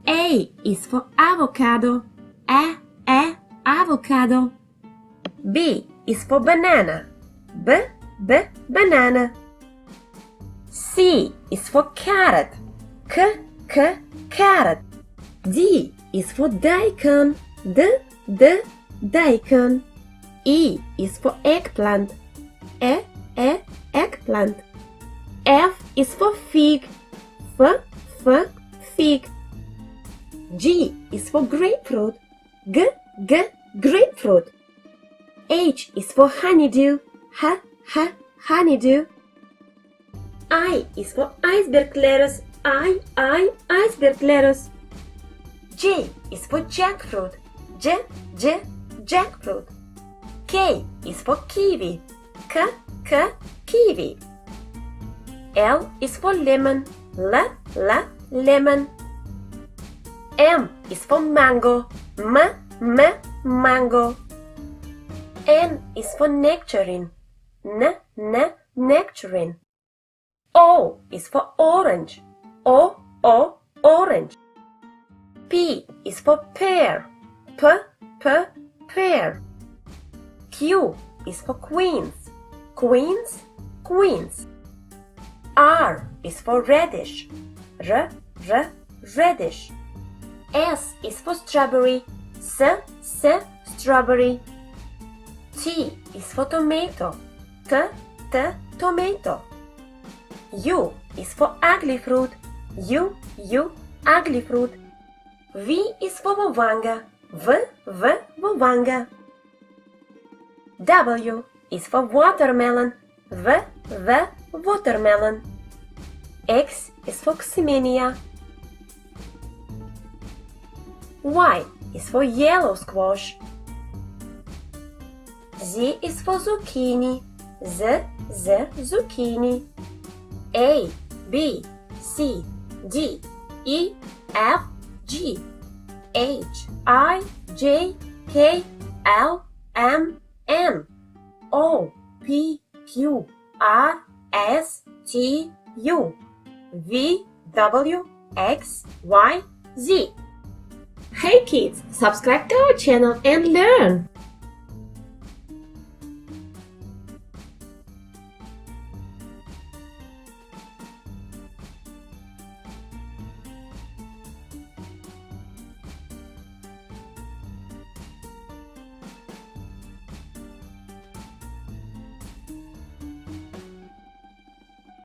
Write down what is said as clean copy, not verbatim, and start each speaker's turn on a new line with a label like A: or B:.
A: A is for avocado. Avocado. B is for banana. Banana. C is for carrot. Carrot. D is for daikon. Daikon. E is for eggplant. Eggplant. F is for fig. Fig. G is for grapefruit. Grapefruit. H is for honeydew. Honeydew. I is for iceberg lettuce. Iceberg lettuce. J is for jackfruit. Jackfruit. K is for kiwi. Kiwi. L is for lemon. Lemon. M is for mango. Mango. N is for nectarine. Nectarine. O is for orange. Orange. P is for pear. Pear. Q is for queens. Queens. R is for radish. Radish. S is for strawberry. Strawberry. T is for tomato. Tomato. U is for ugly fruit. Ugly fruit. V is for vovanga. Vovanga. W is for watermelon. Watermelon. X is for ximenia. Y is for yellow squash. Z is for zucchini. Zucchini. A, B, C, D, E, F, G, H, I, J, K, L, M, N, O, P, Q, R, S, T, U, V, W, X, Y, Z. Hey kids, subscribe to our channel and learn!